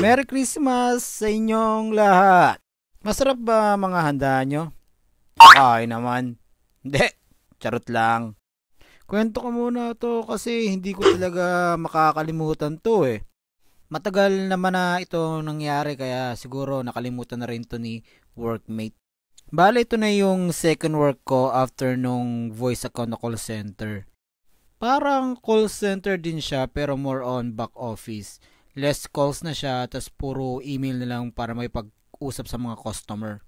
Merry Christmas sa inyong lahat! Masarap ba mga handa nyo? Ay naman. Hindi, charot lang. Kwento ko muna to kasi hindi ko talaga makakalimutan to eh. Matagal naman na ito nangyari kaya siguro nakalimutan na rin to ni workmate. Bale, ito na yung second work ko after nung voice account na call center. Parang call center din siya pero more on back office. Less calls na siya, tas puro email na lang para may pag-usap sa mga customer.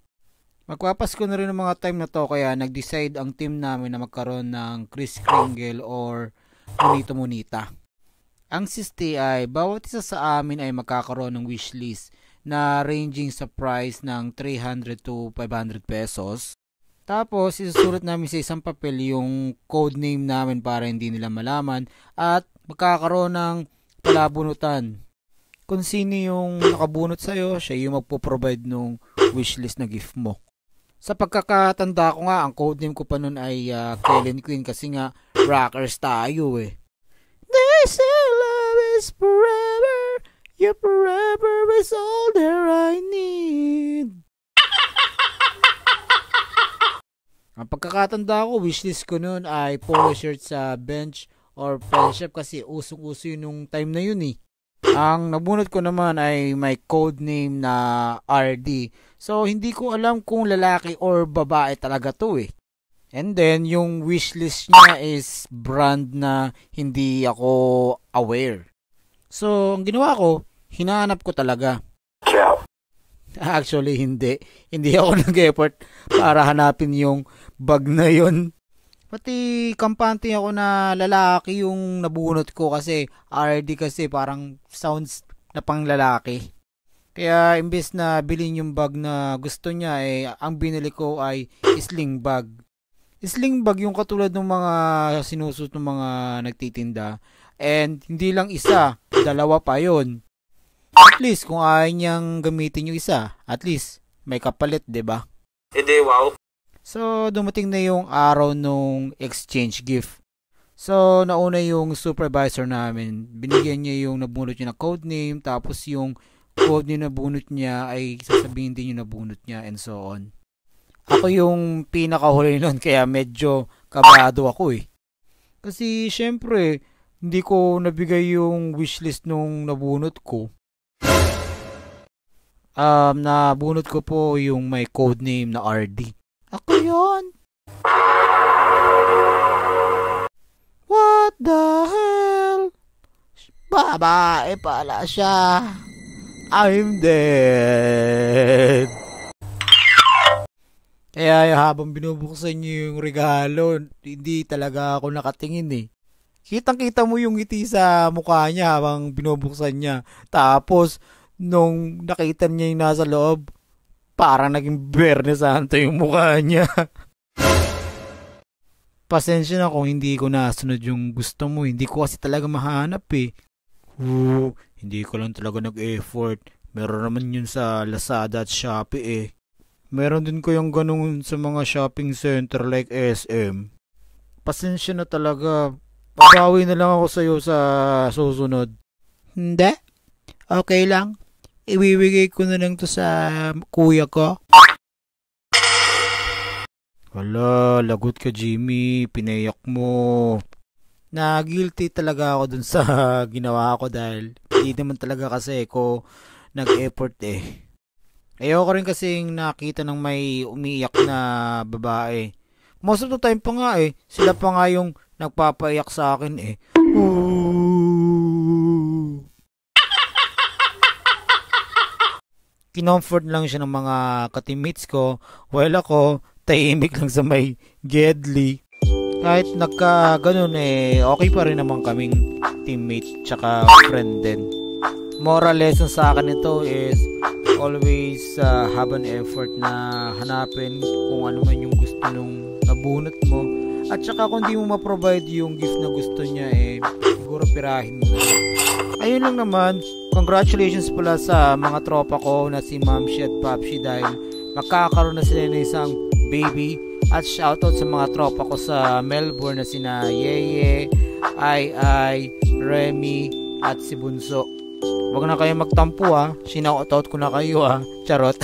Magpapasko na rin ng mga time na to kaya nag-decide ang team namin na magkaroon ng Kris Kringle or Monito Monita. Ang siste ay bawat isa sa amin ay magkakaroon ng wishlist na ranging sa price ng 300 to 500 pesos. Tapos isusulat namin sa isang papel yung code name namin para hindi nila malaman at magkakaroon ng palabunutan. Kung sino yung nakabunot sa'yo, siya yung magpo-provide ng wishlist na gift mo. Sa pagkakatanda ko nga, ang codename ko pa nun ay Kellen Queen kasi nga rockers tayo eh. They say love is forever, your forever is all that I need. Ang pagkakatanda ko, wishlist ko nun ay polo shirt sa bench or pen shop kasi usong-uso yun nung time na yun eh. Ang nabunot ko naman ay may code name na RD. So, hindi ko alam kung lalaki or babae talaga to eh. And then, yung wishlist niya is brand na hindi ako aware. So, ang ginawa ko, hinahanap ko talaga. Actually, hindi. Hindi ako nag-effort para hanapin yung bag na yun. Pati kampante ako na lalaki yung nabunot ko kasi RD kasi parang sounds na pang lalaki. Kaya imbes na bilhin yung bag na gusto niya ang binili ko ay sling bag. Sling bag yung katulad ng mga sinusuot ng mga nagtitinda. And hindi lang isa, dalawa pa yon. At least kung ayaw niyang gamitin yung isa, at least may kapalit, 'di ba? Hindi, wow. So, dumating na yung araw nung exchange gift. So, nauna yung supervisor namin. Binigyan niya yung nabunot niya na code name, tapos yung code niya nabunot niya ay sasabihin din yung nabunot niya and so on. Ako yung pinakahuli nun kaya medyo kabado ako eh. Kasi syempre, hindi ko nabigay yung wishlist nung nabunot ko. Nabunot ko po yung may code name na RD. Ako yun. What the hell? Babae pala siya. I'm dead. Kaya habang binubuksan niyo yung regalo, hindi talaga ako nakatingin eh. Kitang-kita mo yung ngiti sa mukha niya habang binubuksan niya. Tapos, nung nakita niya yung nasa loob, parang naging Berne Santo yung mukha niya. Pasensya na kung hindi ko nasunod yung gusto mo. Hindi ko kasi talaga mahanap eh. Hindi ko lang talaga nag-effort. Meron naman yun sa Lazada at Shopee eh. Meron din ko yung ganun sa mga shopping center like SM. Pasensya na talaga. Pabawi na lang ako sa'yo sa susunod. Hindi. Okay lang. Iwiwigay ko na lang to sa kuya ko. Wala, lagot ka Jimmy. Pinayak mo. Na-guilty talaga ako dun sa ginawa ko dahil hindi naman talaga kasi ako nag-effort eh. Ayoko rin kasing nakita ng may umiiyak na babae. Most of the time pa nga eh. Sila pa nga yung nagpapaiyak sa akin eh. Kinomfort lang siya ng mga ka-teammates ko while ako tahimik lang sa may gedli. Kahit nagka ganun eh, okay pa rin naman kaming teammate tsaka friend din. Moral lesson sa akin ito is always have an effort na hanapin kung ano man yung gusto nung nabunot mo. At saka kung di mo ma-provide yung gift na gusto niya siguro pirahin mo na. Ayun lang naman, congratulations pala sa mga tropa ko na si Mamshi at Papshi dahil magkakaroon na sila ng isang baby. At shoutout sa mga tropa ko sa Melbourne na sina Yeye, Ai, Remy at si Bunso. Wag na kayo magtampo ha. Sinautout ko na kayo ha. Charot.